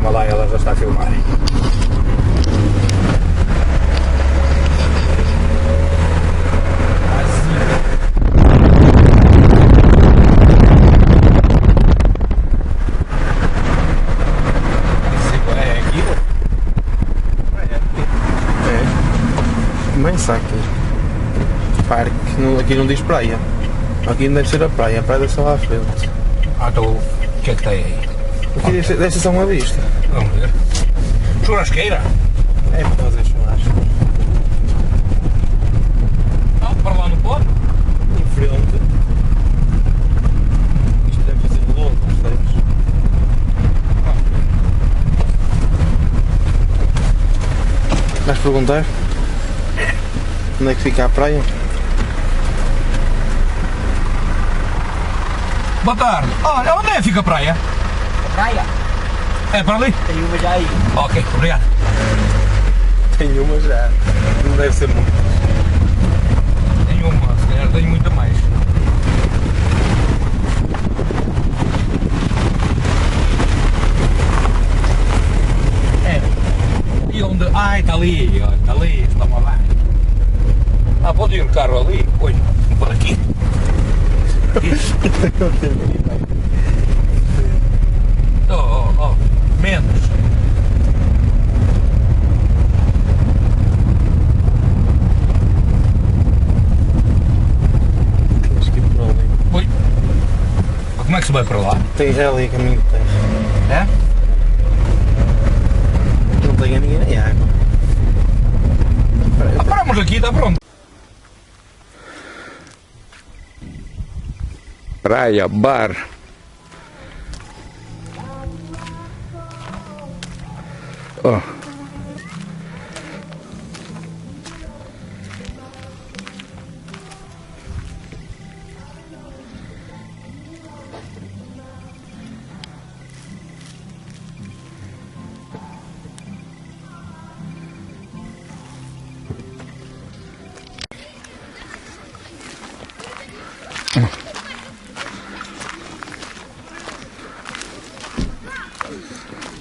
Toma lá, ela já está a filmar. Bem saca. Parque, aqui não diz praia. Aqui não deve ser a praia deve ser lá à frente. Ah, então o que é que tem aí? Aqui deve ser só uma vista. Vamos ver. Churrasqueira? É para fazer churrasco. Ah, para lá no pode? Em frente. Isto deve ser redondo, percebes? Vais perguntar? Onde é que fica a praia? Boa tarde. Olha, onde é que fica a praia? A praia? É para ali? Tem uma já aí. Ok, obrigado. Tenho uma já. Não deve ser muito. Tenho uma, se calhar tenho muita mais. É. E onde? Ah, está ali, ó, está ali, está uma lá. Ah, pode ir o carro ali? Pois, por aqui. Oh, menos. Tens que ir por ali. Oi. Mas como é que se vai para lá? Tens ali caminho de terra. É? Não tenho ninguém nem água. Ah, paramos aqui, está pronto. Praia, bar. Oh.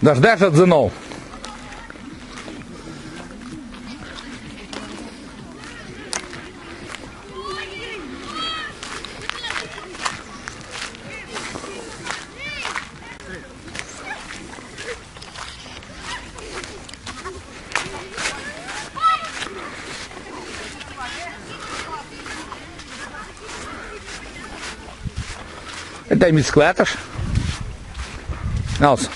Das 10 às 19. Tem bicicletas? Nelson.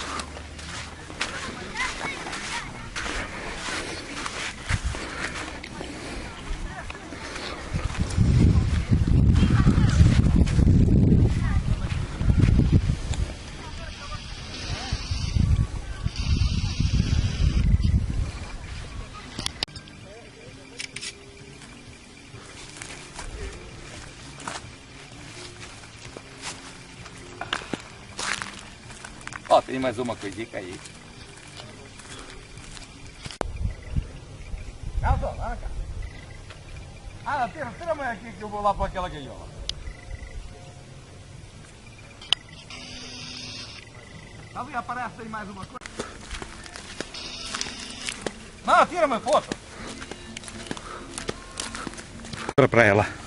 Ó, tem mais uma coisinha aí. Nelson, anda cá. Ah, tira-me aqui que eu vou lá para aquela gaiola. Ali aparece aí mais uma coisa. Não, tira-me a foto. Para ela.